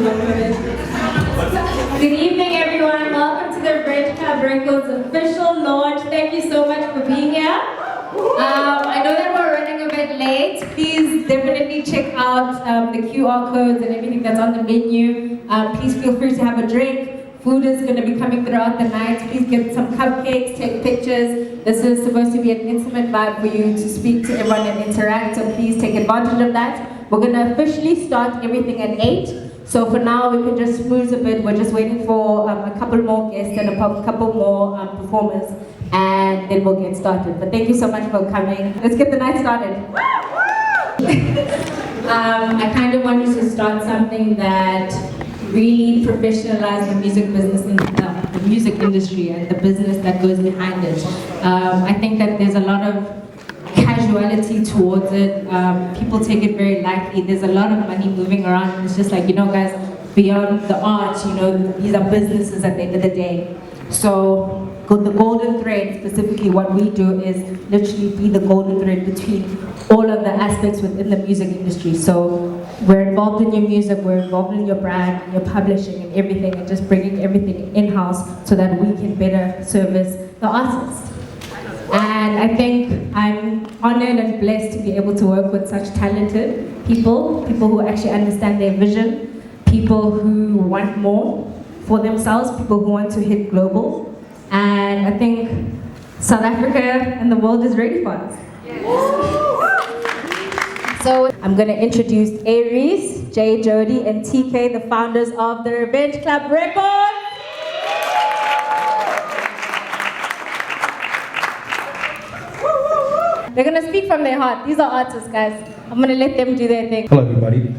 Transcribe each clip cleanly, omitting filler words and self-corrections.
Good evening, everyone. Welcome to the Red Club Records official launch. Thank you so much for being here. I know that we're running a bit late. Please definitely check out the QR codes and everything that's on the menu. Please feel free to have a drink. Food is going to be coming throughout the night. Please get some cupcakes, take pictures. This is supposed to be an intimate vibe for you to speak to everyone and interact, so please take advantage of that. We're going to officially start everything at 8. So for now, we can just smooth a bit. We're just waiting for a couple more guests and a couple more performers, and then we'll get started. But thank you so much for coming. Let's get the night started. I kind of wanted to start something that really professionalize the music business and the music industry and the business that goes behind it. I think that there's a lot of casuality towards it. People take it very lightly. There's a lot of money moving around, and it's just like, you know, guys, beyond the art, you know, these are businesses at the end of the day. So the golden thread, specifically what we do, is literally be the golden thread between all of the aspects within the music industry. So we're involved in your music, we're involved in your brand, your publishing and everything, and just bringing everything in-house so that we can better service the artist. And I think I'm honored and blessed to be able to work with such talented people who actually understand their vision, people who want more for themselves, people who want to hit global. And I think South Africa and the world is ready for us. So I'm going to introduce AReece, Jay Jody and Tkay, the founders of the Revenge Club Records. They're going to speak from their heart. These are artists, guys. I'm going to let them do their thing. Hello, everybody.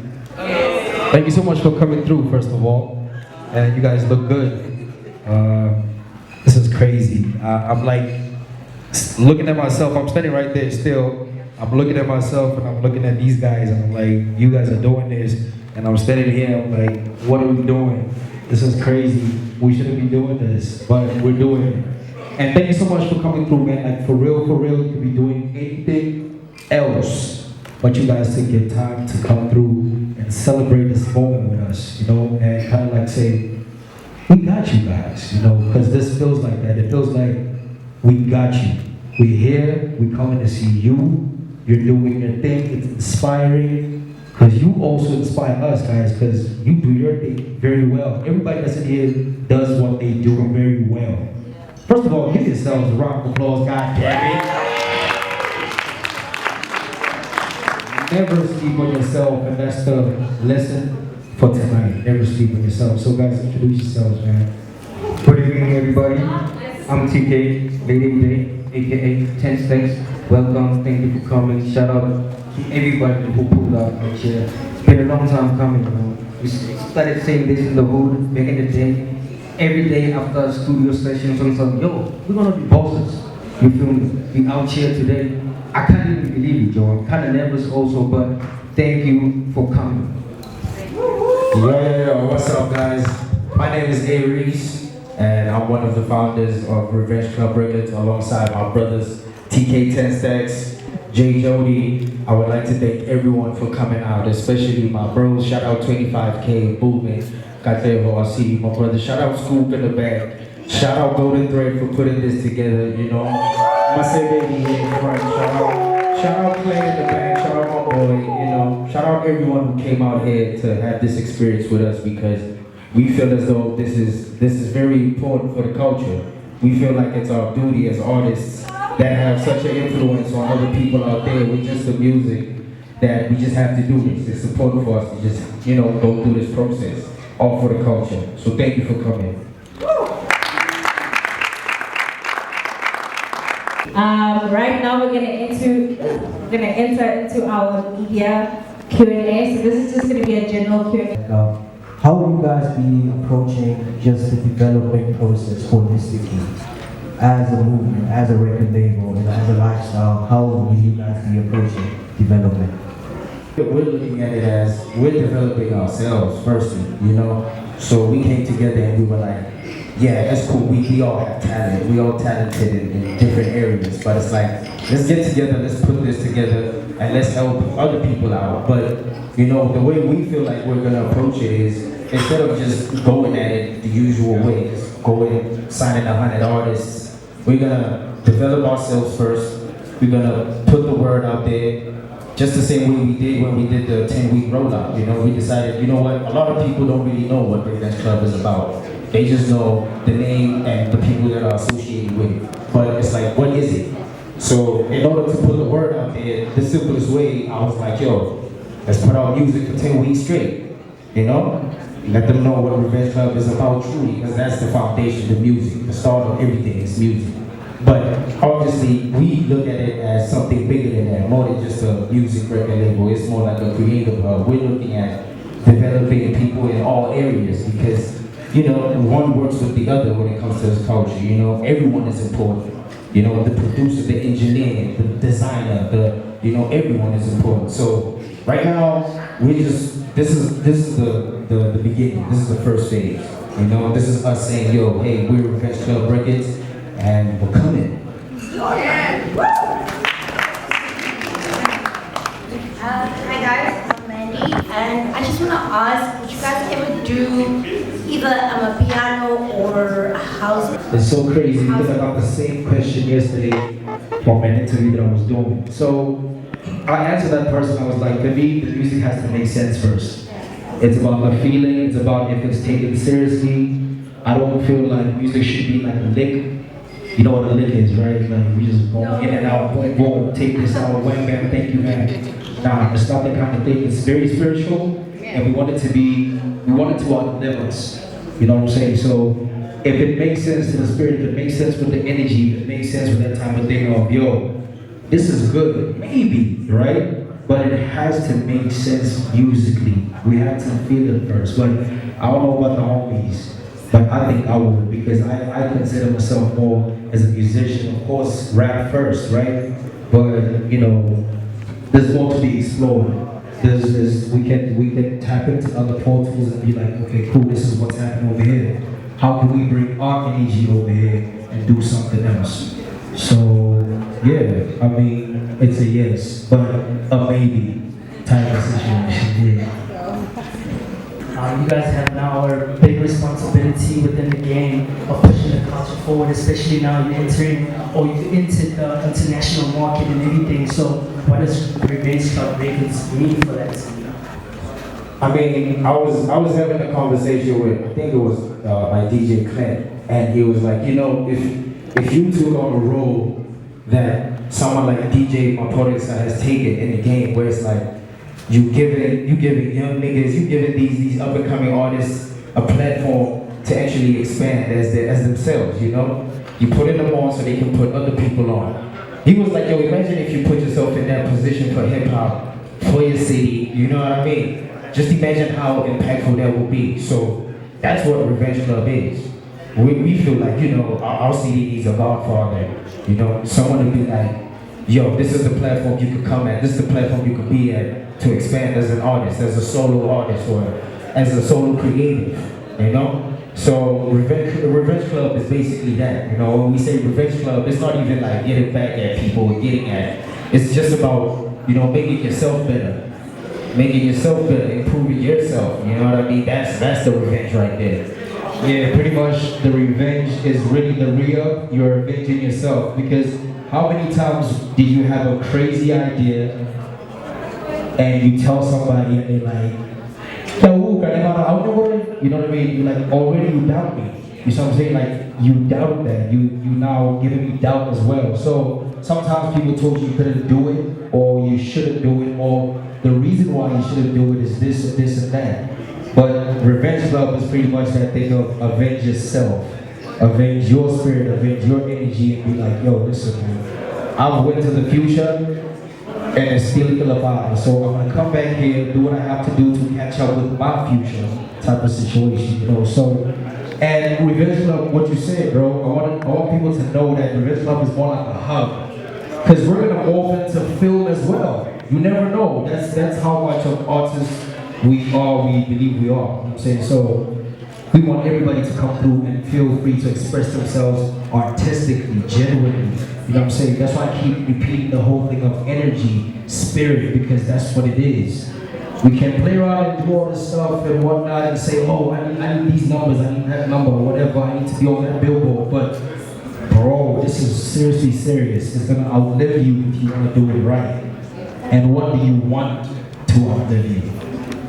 Thank you so much for coming through, first of all. And you guys look good. This is crazy. I'm like looking at myself. I'm standing right there still. I'm looking at myself and I'm looking at these guys. And I'm like, you guys are doing this. And I'm standing here. I'm like, what are we doing? This is crazy. We shouldn't be doing this, but we're doing it. And thank you so much for coming through, man. Like, for real, you could be doing anything else, but you guys take your time to come through and celebrate this moment with us, you know, and kind of like say, we got you guys, you know, because this feels like that. It feels like we got you. We're here, we're coming to see you. You're doing your thing, it's inspiring, because you also inspire us, guys, because you do your thing very well. Everybody that's in here does what they do very well. First of all, give yourselves a round of applause, God damn it. Never sleep on yourself, and that's the lesson for tonight. Never sleep on yourself. So guys, introduce yourselves, man. Good evening, everybody. I'm Tkay, Lady Day, aka 10 Stacks. Welcome, thank you for coming. Shout out to everybody who pulled out my chair. It's been a long time coming, you know. We started saying this in the hood back in the day. Every day after studio sessions, I'm like, yo, we're gonna be bosses. You feel me? Be out here today. I can't even believe it, Joe. I'm kind of nervous also, but thank you for coming. Yo, what's up, guys? My name is AReece, and I'm one of the founders of Revenge Club Records alongside my brothers Tkay 10 Stacks, Jay Jody. I would like to thank everyone for coming out, especially my bros. Shout out 25K, Movement. Got there for our city, my brother. Shout out Scoop in the back. Shout out Golden Thread for putting this together, you know. My say baby here in front. Shout out Clay in the back. Shout out my boy, you know. Shout out everyone who came out here to have this experience with us, because we feel as though this is very important for the culture. We feel like it's our duty as artists that have such an influence on other people out there with just the music, that we just have to do this. It's important for us to just, you know, go through this process. All for the culture. So thank you for coming. Right now we're gonna enter into our media Q&A. So this is just gonna be a general Q&A. How will you guys be approaching just the development process holistically? As a movement, as a record label, and as a lifestyle, how will you guys be approaching development? We're looking at it as we're developing ourselves firstly, you know. So we came together and we were like, yeah, that's cool. We all have talent. We all talented in different areas. But it's like, let's get together, let's put this together, and let's help other people out. But, you know, the way we feel like we're going to approach it is instead of just going at it the usual way, just going, signing 100 artists, we're gonna develop ourselves first. We're gonna put the word out there, just the same way we did when we did the 10-week rollout. You know, we decided, you know what, a lot of people don't really know what Revenge Club is about. They just know the name and the people that are associated with it. But it's like, what is it? So in order to put the word out there, the simplest way, I was like, yo, let's put out music for 10 weeks straight. You know? Let them know what Revenge Club is about truly, because that's the foundation, the music. The start of everything is music. But obviously, we look at it as something bigger than that, more than just a music record label. It's more like a creative hub. We're looking at developing people in all areas because, you know, one works with the other when it comes to this culture. You know, everyone is important. You know, the producer, the engineer, the designer, you know, everyone is important. So right now, this is the beginning. This is the first phase. You know, this is us saying, yo, hey, we're Revenge Club Records, and we're coming. Hi guys, I'm Mandy, and I just want to ask, would you guys ever do either a piano or a house? It's so crazy because I got the same question yesterday from an interview that I was doing. So I answered that person, I was like, for me, the music has to make sense first. It's about the feeling, it's about if it's taken seriously. I don't feel like music should be like a lick. You know what a lick is, right? Like we just go in and out, boom, take this out, wham, bam, thank you, man. Nah, it's not that kind of thing. It's very spiritual, and we want it to outlive us. You know what I'm saying? So if it makes sense to the spirit, if it makes sense with the energy, if it makes sense with that type of thing of, yo, this is good, maybe, right? But it has to make sense musically. We have to feel it first. But I don't know about the homies, but I think I would, because I consider myself more as a musician. Of course, rap first, right? But, you know, there's more to be explored. We can tap into other portals and be like, okay, cool, this is what's happening over here. How can we bring our energy over here and do something else? So, yeah, I mean, it's a yes, but a maybe type of situation, yeah. You guys have now a big responsibility within the game of pushing the culture forward, especially now you're entering the international market and everything. So what does Revenge Club Records mean for that to you? I mean, I was having a conversation with, I think it was my DJ Clint, and he was like, you know, if you took on a role that someone like DJ Matorixa has taken in the game, where it's like, you giving young niggas, you giving these up and coming artists a platform to actually expand as themselves, you know? You putting them on so they can put other people on. He was like, yo, imagine if you put yourself in that position for hip hop, for your city, you know what I mean? Just imagine how impactful that would be. So that's what Revenge Club is. We feel like, you know, our city needs a godfather, you know, someone to be like, yo, this is the platform you could come at, this is the platform you could be at to expand as an artist, as a solo artist, or as a solo creative, you know? So Revenge Club is basically that, you know? When we say Revenge Club, it's not even like getting back at people or getting at, it's just about, you know, making yourself better, improving yourself, you know what I mean? That's the revenge right there. Yeah, pretty much the revenge is really the re-up. You're avenging yourself, because how many times did you have a crazy idea and you tell somebody and they're like, yo, you know what I mean? You're like, already you doubt me. You know what I'm saying? Like, you doubted that. You now giving me doubt as well. So sometimes people told you couldn't do it, or you shouldn't do it, or the reason why you shouldn't do it is this and this and that. But Revenge Club is pretty much that thing of avenge yourself. Avenge your spirit, avenge your energy, and be like, yo, listen, man, I've went to the future, and it's still about it. So I'm gonna come back here, do what I have to do to catch up with my future type of situation, you know. So, and Revenge Club, what you said, bro, I want people to know that Revenge Club is more like a hub, because we're gonna morph into film as well. You never know. That's how much of artists we believe we are. You know what I'm saying? So we want everybody to come through and feel free to express themselves artistically, genuinely. You know what I'm saying? That's why I keep repeating the whole thing of energy, spirit, because that's what it is. We can play around and do all this stuff and whatnot and say, oh, I need these numbers, I need that number, or whatever, I need to be on that billboard. But bro, this is seriously serious. It's gonna outlive you if you wanna do it right. And what do you want to outlive you?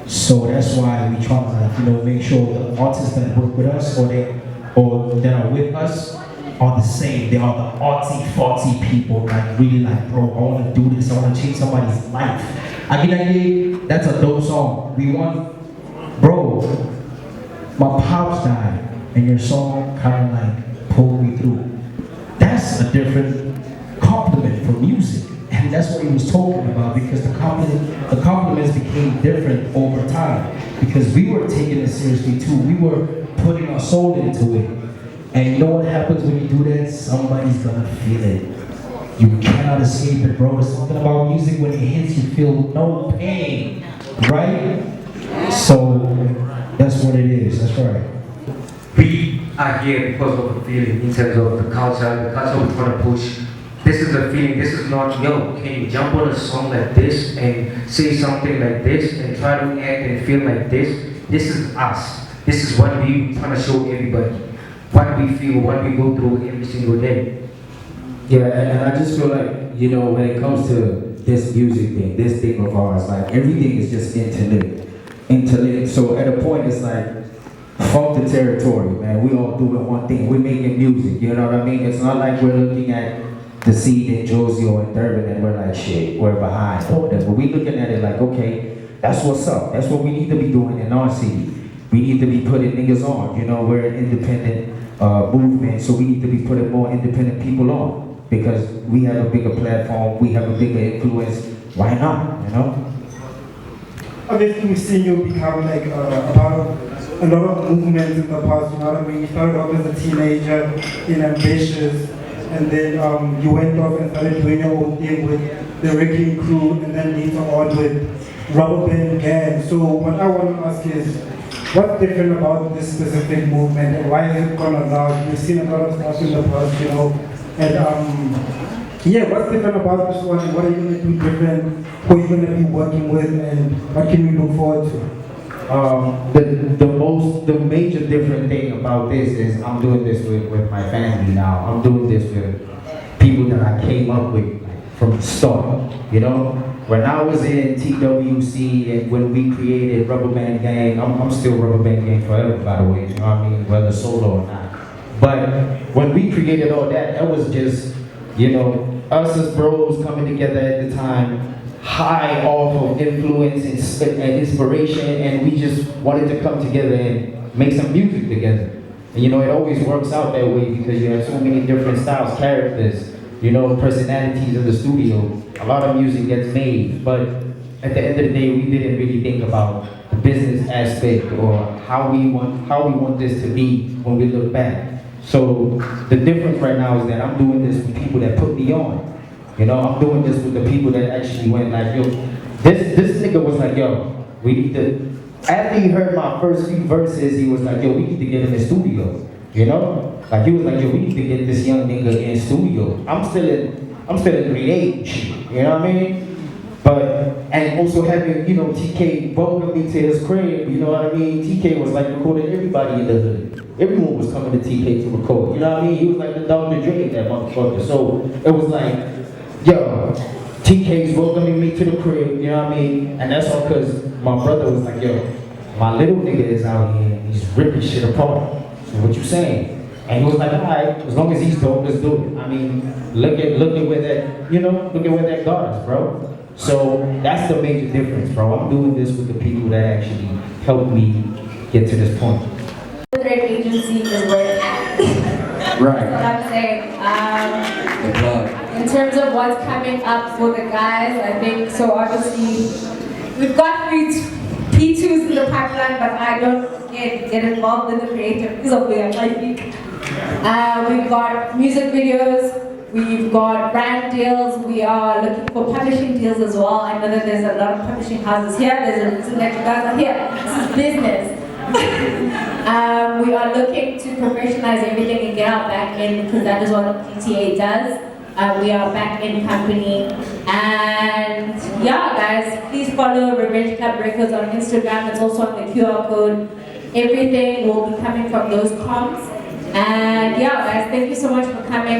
So that's why we try to, make sure the artists that work with us or that are with us are the same. They are the artsy-fartsy people, like really like, bro, I wanna do this, I wanna change somebody's life. That's a dope song. We want, bro, my pops died, and your song kind of like pulled me through. That's a different compliment for music, and that's what he was talking about, because the compliments became different over time, because we were taking it seriously too. We were putting our soul into it, and you know what happens when you do that? Somebody's gonna feel it. You cannot escape it, bro. There's something about music, when it hits, you feel no pain, right? So that's what it is. That's right. We are here because of the feeling in terms of the culture we're trying to push. This is a feeling, this is not, yo, can you jump on a song like this and say something like this and try to act and feel like this? This is us. This is what we trying to show everybody. What we feel, what we go through every single day. Yeah, and I just feel like, when it comes to this music thing, this thing of ours, like everything is just interlinked. So at a point, it's like, fuck the territory, man. We all doing one thing. We're making music, you know what I mean? It's not like we're looking at the scene in Josie or in Durban and we're like, shit, we're behind or whatever. We're looking at it like, okay, that's what's up. That's what we need to be doing in our city. We need to be putting niggas on. We're an independent movement, so we need to be putting more independent people on. Because we have a bigger platform, we have a bigger influence. Why not, Obviously, we've seen you become like a part of a lot of movements in the past, you know what I mean? You started off as a teenager in Ambitious, and then you went off and started doing your own thing with the Wrecking Crew, and then later on with Rubber Band Gang. So what I want to ask is, what's different about this specific movement, and why is it gone now? We've seen a lot of stuff in the past, and yeah, what's different about this one? What are you going to do different? Who are you going to be working with, and what can we look forward to? The major different thing about this is I'm doing this with my family now. I'm doing this with people that I came up with from the start. When I was in TWC and when we created Rubber Band Gang, I'm still Rubber Band Gang forever, by the way. You know what I mean? Whether solo or not. But when we created all that, that was just, us as bros coming together at the time, high off of influence and inspiration, and we just wanted to come together and make some music together. And it always works out that way because you have so many different styles, characters, personalities in the studio. A lot of music gets made, but at the end of the day, we didn't really think about the business aspect or how we want this to be when we look back. So the difference right now is that I'm doing this with people that put me on. I'm doing this with the people that actually went like, yo, this nigga was like, yo, we need to, after he heard my first few verses, he was like, yo, we need to get in the studio. Like he was like, yo, we need to get this young nigga in studio. I'm still in grade 8, you know what I mean? But, and also having, TK welcome me to his crib, you know what I mean? TK was like recording everybody in the hood. Everyone was coming to TK to record, you know what I mean? He was like the Dr. Dre, that motherfucker. So it was like, yo, TK's welcoming me to the crib, you know what I mean? And that's all because my brother was like, yo, my little nigga is out here and he's ripping shit apart. So what you saying? And he was like, all right, as long as he's dope, let's do it. I mean, look at where that, look at where that got us, bro. So that's the major difference, bro. I'm doing this with the people that actually helped me get to this point. The red agency is where it's at. Right. That's what I'm saying. In terms of what's coming up for the guys, I think, so obviously, we've got P2s in the pipeline, but I don't get involved in the creative because of where I think. We've got music videos. We've got brand deals. We are looking for publishing deals as well. I know that there's a lot of publishing houses here. There's a reason that you guys are here. This is business. We are looking to professionalize everything and get our back in because that is what PTA does. We are back in company. And yeah, guys, please follow Revenge Club Records on Instagram. It's also on the QR code. Everything will be coming from those comms. And yeah, guys, thank you so much for coming.